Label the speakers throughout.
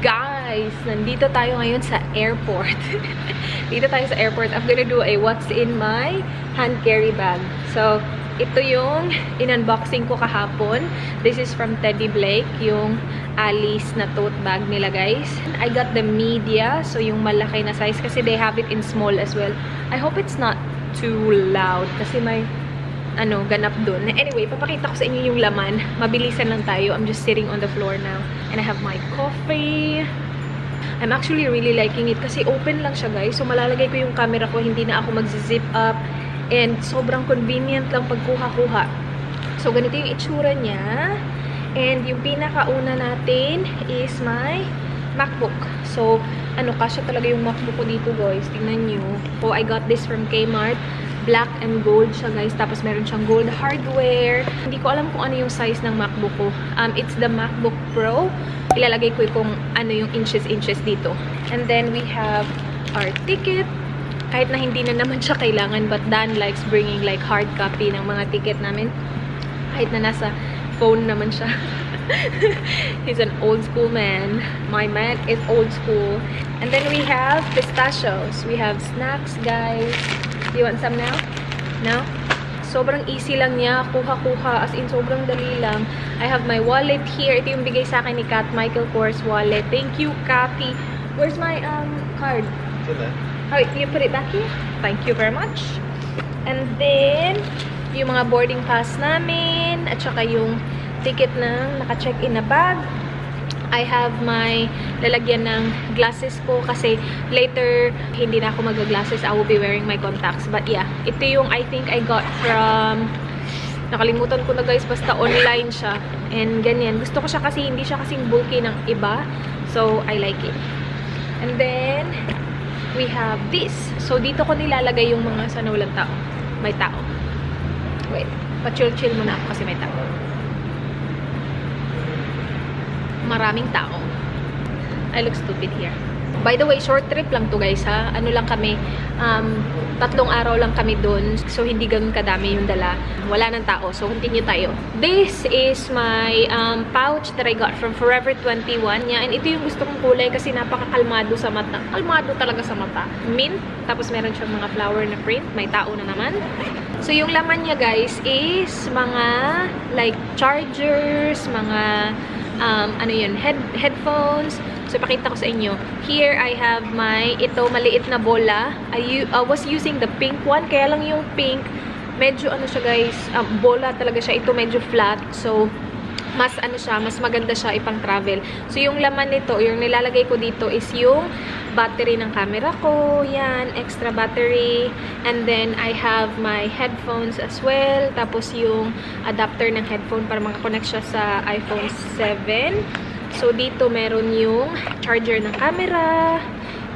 Speaker 1: Guys, nandito tayo ngayon sa airport. Dito tayo sa airport. I'm gonna do a what's in my hand carry bag. So, ito yung in-unboxing ko kahapon. This is from Teddy Blake, yung Alice na tote bag nila, guys. I got the media, so yung malaki na size kasi they have it in small as well. I hope it's not too loud kasi may ganap dun. Anyway, papakita ko sa inyo yung laman. Mabilisan lang tayo. I'm just sitting on the floor now. And I have my coffee. I'm actually really liking it kasi open lang siya, guys. So, malalagay ko yung camera ko. Hindi na ako mag-zip up. And sobrang convenient lang pagkuha-kuha. So, ganito yung itsura niya. And yung pinakauna natin is my Macbook. So, kasya talaga yung Macbook ko dito, guys. Tingnan nyo. So, I got this from Kmart. Black and gold siya, guys. Tapos meron siyang gold hardware. Hindi ko alam kung ano yung size ng Macbook ko. It's the Macbook Pro. Ilalagay ko kung ano yung inches dito. And then we have our ticket. Kahit na hindi na naman siya kailangan, but Dan likes bringing like hard copy ng mga ticket namin. Kahit na nasa phone naman siya. He's an old school man. My man is old school. And then we have pistachios. We have snacks, guys. You want some now? No? Sobrang easy lang niya. Kuha-kuha. As in, sobrang dali lang. I have my wallet here. Ito yung bigay sa akin ni Kat Michael Kors wallet. Thank you, Kathy. Where's my card?
Speaker 2: It's in there.
Speaker 1: Oh, can you put it back here? Thank you very much. And then, yung mga boarding pass namin. At saka yung ticket ng naka-check-in na bag. I have my lalagyan ng glasses ko kasi later hindi na ako mag-glasses. I will be wearing my contacts. But yeah, ito yung I think I got from, nakalimutan ko na, guys, basta online siya. And ganyan. Gusto ko siya kasi hindi siya kasing bulky ng iba. So, I like it. And then, we have this. So, dito ko nilalagay yung mga sana walang tao. May tao. Wait. Pa-chill-chill muna ako kasi may tao. Maraming tao. I look stupid here. By the way, short trip lang to, guys, ha. Ano lang kami, 3 araw lang kami dun. So, hindi ganun kadami yung dala. Wala nang tao. So, continue tayo. This is my pouch that I got from Forever 21. Yeah, and ito yung gusto kong kulay kasi napakakalmado sa mata. Kalmado talaga sa mata. Mint. Tapos, meron siyang mga flower na print. May tao na naman. So, yung laman niya, guys, is mga like chargers, mga headphones. So, pakita ko sa inyo. Here, I have my, ito, maliit na bola. I was using the pink one. Kaya lang yung pink, medyo siya, guys, bola talaga siya. Ito medyo flat. So, mas mas maganda siya ipang travel. So, yung laman nito, yung nilalagay ko dito is yung battery ng camera ko. Yan, extra battery. And then, I have my headphones as well. Tapos, yung adapter ng headphone para makakonect siya sa iPhone 7. So, dito meron yung charger ng camera.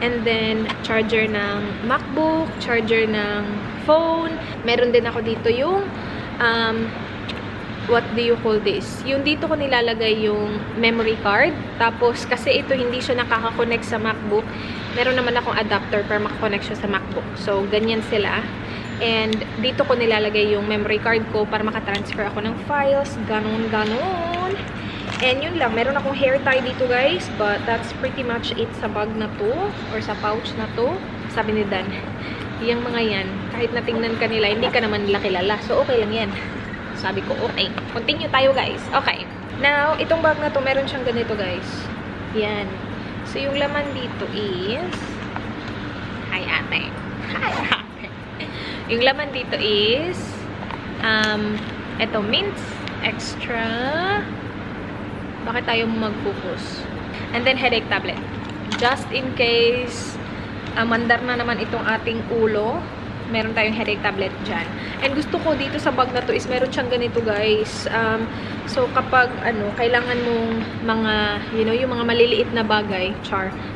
Speaker 1: And then, charger ng MacBook. Charger ng phone. Meron din ako dito yung what do you call this? Yung dito ko nilalagay yung memory card. Tapos, kasi ito hindi siya nakaka-connect sa MacBook, meron naman akong adapter para makakonect siya sa MacBook. So, ganyan sila. And, dito ko nilalagay yung memory card ko para makatransfer ako ng files. Ganon. And, yun lang. Meron akong hair tie dito, guys. But, that's pretty much it sa bag na to. Or sa pouch na to. Sabi ni Dan, yung mga yan, kahit natingnan ka nila, hindi ka naman nila kilala. So, okay lang yan. Sabi ko, okay. Continue tayo, guys. Okay. Now, itong bag na to, meron siyang ganito, guys. Yan. So, yung laman dito is... Hi, ate. Hi, ate. Yung laman dito is... Ito, mints. Extra. Bakit tayo mag-focus? And then, headache tablet. Just in case, mandar na naman itong ating ulo. Meron tayong headache tablet dyan. And gusto ko dito sa bag na to is meron siyang ganito, guys. So, kapag, kailangan mong mga, yung mga maliliit na bagay,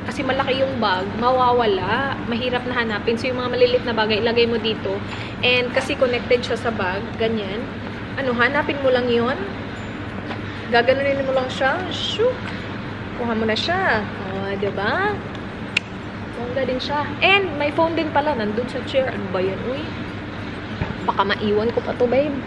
Speaker 1: kasi malaki yung bag, mawawala, mahirap na hanapin. So, yung mga maliliit na bagay, ilagay mo dito. And, kasi connected siya sa bag, ganyan. Hanapin mo lang yon. Gaganunin mo lang siya. Shook! Kuha mo na siya. O, diba? Bongga din siya. And, may phone din pala. Nandun sa chair. Ano ba yan? Uy. Baka maiwan ko pa to, babe.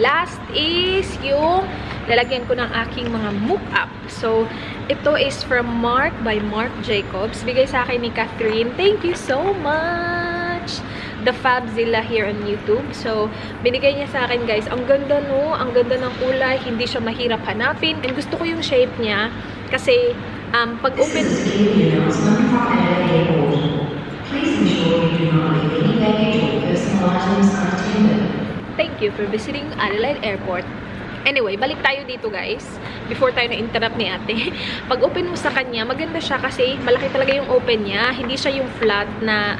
Speaker 1: Last is yung lalagyan ko ng aking mga mukha. So, ito is from Mark by Marc Jacobs. Bigay sa akin ni Catherine. Thank you so much! The Fabzilla here on YouTube. So, binigay niya sa akin, guys. Ang ganda, no? Ang ganda ng kulay. Hindi siya mahirap hanapin. And gusto ko yung shape niya. Kasi, pag open... Thank you for visiting Adelaide Airport. Anyway, balik tayo dito, guys. Before tayo na-interrupt ni ate. Pag open mo sa kanya, maganda siya kasi malaki talaga yung open niya. Hindi siya yung flat na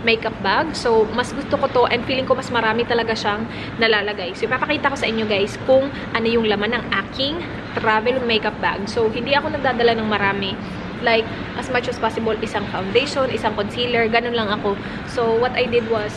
Speaker 1: makeup bag. So, mas gusto ko to and feeling ko mas marami talaga siyang nalalagay. So, ipapakita ko sa inyo, guys, kung ano yung laman ng aking travel makeup bag. So, hindi ako nagdadala ng marami. Like, as much as possible, isang foundation, isang concealer, ganun lang ako. So, what I did was...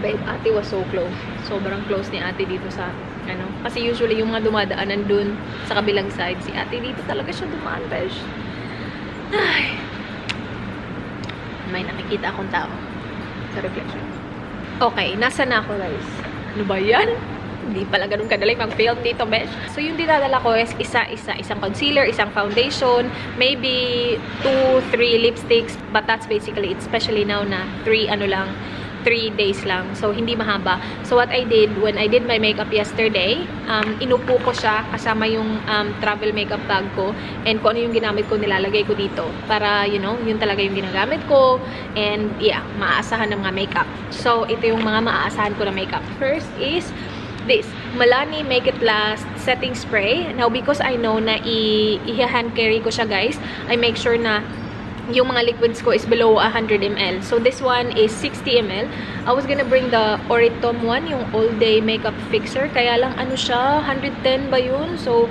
Speaker 1: Babe, ate was so close. Sobrang close ni ate dito sa, ano. Kasi usually, yung mga dumadaanan dun sa kabilang side, si ate dito talaga siya dumaan, besh. Ay. May nakikita akong tao sa reflection. Okay, nasa na ako, guys. Ano ba yan? Hindi pala ganun kadali mag-film dito, besh. So, yung dinadala ko is isang concealer, isang foundation, maybe 2-3 lipsticks, but that's basically it. Especially now na 3 days lang. So, hindi mahaba. So, what I did, when I did my makeup yesterday, inupo ko siya kasama yung travel makeup bag ko. And kung ano yung ginamit ko, nilalagay ko dito. Para, you know, yun talaga yung ginagamit ko. And, yeah, maaasahan ng mga makeup. So, ito yung mga maaasahan ko na makeup. First is this Milani Make It Last Setting Spray. Now, because I know na i-hand carry ko siya, guys, I make sure na yung mga liquids ko is below 100 ml. So, this one is 60 ml. I was gonna bring the Oritom one, yung all-day makeup fixer. Kaya lang, ano siya, 110 ba yun? So,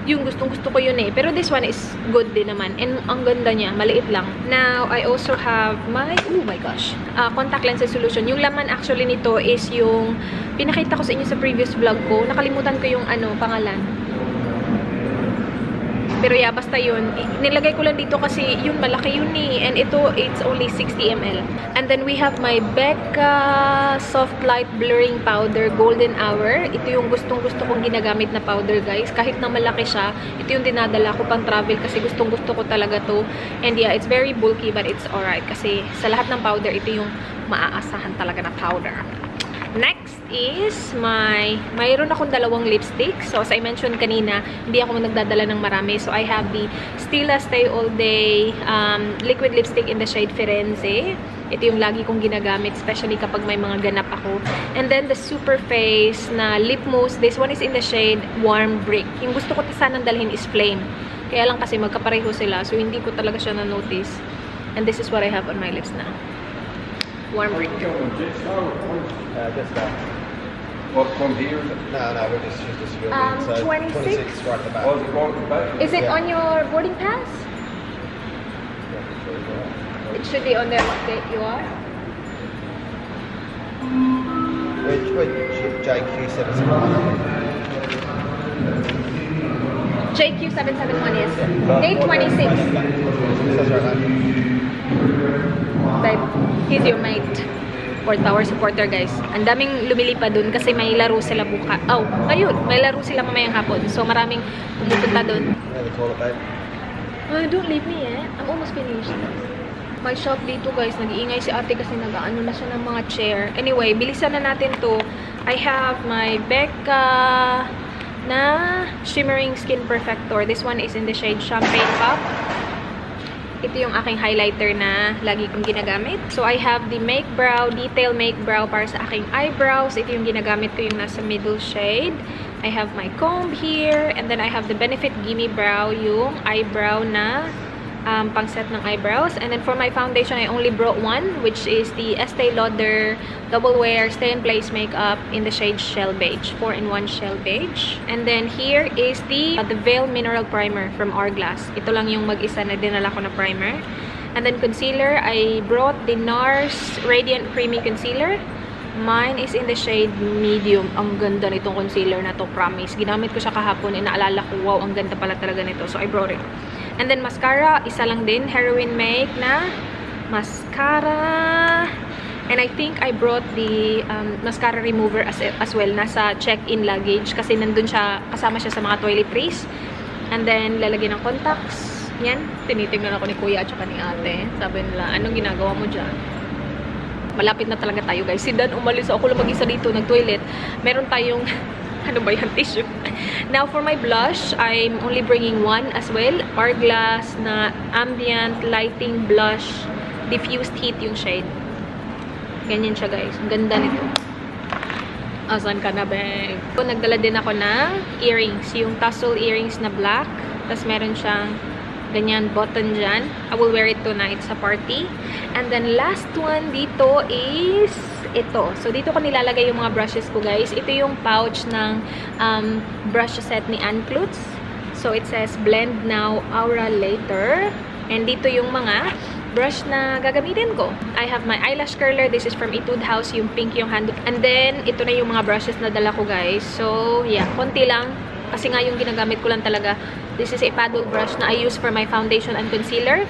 Speaker 1: yung gustong-gusto ko yun eh. Pero this one is good din naman. And ang ganda niya, maliit lang. Now, I also have my, oh my gosh, contact lenses solution. Yung laman actually nito is yung, pinakita ko sa inyo sa previous vlog ko. Nakalimutan ko yung ano, pangalan. Pero yeah, basta yun. Nilagay ko lang dito kasi yun, malaki yun eh. And ito, it's only 60 ml. And then we have my Becca Soft Light Blurring Powder Golden Hour. Ito yung gustong-gusto kong ginagamit na powder, guys. Kahit na malaki siya, ito yung dinadala ko pang travel kasi gustong-gusto ko talaga to. And yeah, it's very bulky but it's alright. Kasi sa lahat ng powder, ito yung maaasahan talaga na powder. Next is mayroon akong dalawang lipstick. So, as I mentioned kanina, hindi ako nagdadala ng marami. So, I have the Stila Stay All Day liquid lipstick in the shade Firenze. Ito yung lagi kong ginagamit, especially kapag may mga ganap ako. And then, the Super Face na lip mousse. This one is in the shade Warm Brick. Yung gusto ko sanang dalhin is Flame. Kaya lang kasi magkapareho sila. So, hindi ko talaga siya na-notice. And this is what I have on my lips now. Warm Brick.
Speaker 2: Just that. What from here? No, we're just so 26 right at the back. Oh,
Speaker 1: is it on your boarding pass? It should be on there. What date you are?
Speaker 2: Which JQ771?
Speaker 1: JQ771 is date 26. Babe, he's your mate. Or tower supporter, guys. Ang daming lumilipad dun kasi may laro sila buka. Oh, ayun. May laro sila mamayang hapon. So, maraming pumupunta dun. Don't leave me eh. I'm almost finished. May shop dito, guys. Nag-iingay si ate kasi nag-ano na siya ng mga chair. Anyway, bilisan na natin to. I have my Becca na Shimmering Skin Perfector. This one is in the shade Champagne Pop. Ito yung aking highlighter na lagi kong ginagamit. So, I have the Make Brow, Detail Make Brow para sa aking eyebrows. Ito yung ginagamit ko yung nasa middle shade. I have my comb here. And then, I have the Benefit Gimme Brow, yung eyebrow na pang-set ng eyebrows. And then, for my foundation, I only brought one, which is the Estee Lauder Double Wear Stay in Place Makeup in the shade Shell Beige. 4-in-1 Shell Beige. And then, here is the Veil Mineral Primer from Hourglass. Ito lang yung mag-isa na dinala ko na primer. And then, concealer, I brought the Nars Radiant Creamy Concealer. Mine is in the shade medium. Ang ganda nitong concealer na to, promise. Ginamit ko siya kahapon and naalala ko, wow, ang ganda pala talaga nito. So, I brought it. And then, mascara, isa lang din. Heroin Make na mascara, and I think I brought the mascara remover as well. Nasa check-in luggage kasi nandun siya, kasama siya sa mga toiletries. And then, lalagyan ng contacts. Yan. Tinitingnan ako ni Kuya at saka ni Ate. Sabi nila, anong ginagawa mo dyan? Malapit na talaga tayo, guys. Si Dan umalis. Ako lang mag-isa dito, nag-toilet. Meron tayong, ano ba yan, tissue. Now, for my blush, I'm only bringing one as well. Hourglass na Ambient Lighting Blush. Diffused Heat yung shade. Ganyan siya, guys. Ang ganda nito. Asan ka na, babe? Nagdala din ako ng earrings. Yung tassel earrings na black. Tapos meron siyang ganyan button dyan. I will wear it tonight sa party. And then last one dito is ito. So dito ko nilalagay yung mga brushes ko, guys. Ito yung pouch ng brush set ni Ann Klutz. So it says blend now, aura later. And dito yung mga brush na gagamitin ko. I have my eyelash curler. This is from Etude House. Yung pink yung handle. And then, ito na yung mga brushes na dala ko, guys. So, yeah. Konti lang. Kasi nga yung ginagamit ko lang talaga. This is a paddle brush na I use for my foundation and concealer.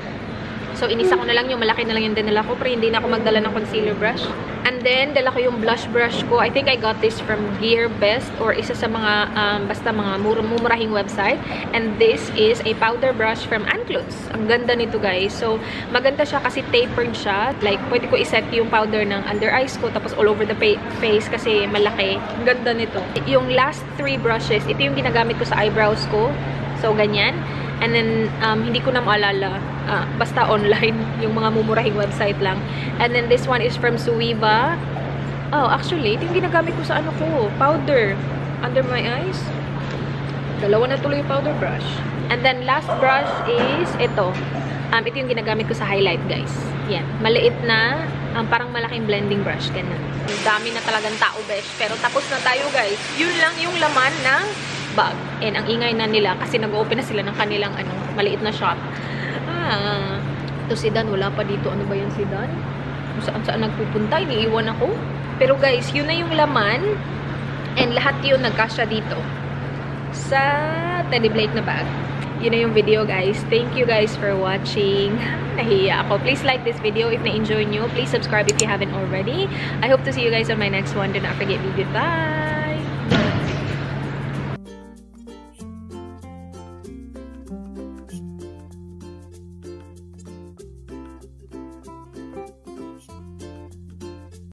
Speaker 1: So, inisa ko na lang yung malaki na lang yung dinala ko. Pero hindi na ako magdala ng concealer brush. And then, dala ko yung blush brush ko. I think I got this from Gear Best or isa sa mga, basta mga mumurahing website. And this is a powder brush from Ann Klutz. Ang ganda nito, guys. So, maganda siya kasi tapered siya. Like, pwede ko iset yung powder ng under eyes ko tapos all over the face kasi malaki. Ang ganda nito. Yung last 3 brushes, ito yung ginagamit ko sa eyebrows ko. So, ganyan. And then, hindi ko na maalala. Basta online. Yung mga mumurahing website lang. And then, this one is from Suiva. Oh, actually, ito yung ginagamit ko sa ano ko. Powder. Under my eyes. Dalawa na tuloy yung powder brush. And then, last brush is ito. Ito yung ginagamit ko sa highlight, guys. Yan. Maliit na, parang malaking blending brush. Ganun. Ang dami na talagang tao, besh. Pero tapos na tayo, guys. Yun lang yung laman ng bag. And ang ingay na nila kasi nag-open na sila ng kanilang maliit na shop. Ito si Dan, wala pa dito. Ano ba yan si Dan? Kung saan nagpupunta, iniiwan ako. Pero guys, yun na yung laman. And lahat yun nagkasya dito. Sa Teddy Blake na bag. Yun na yung video, guys. Thank you guys for watching. Nahiya ako. Please like this video if na-enjoy nyo. Please subscribe if you haven't already. I hope to see you guys on my next one. Do not forget, be goodbye.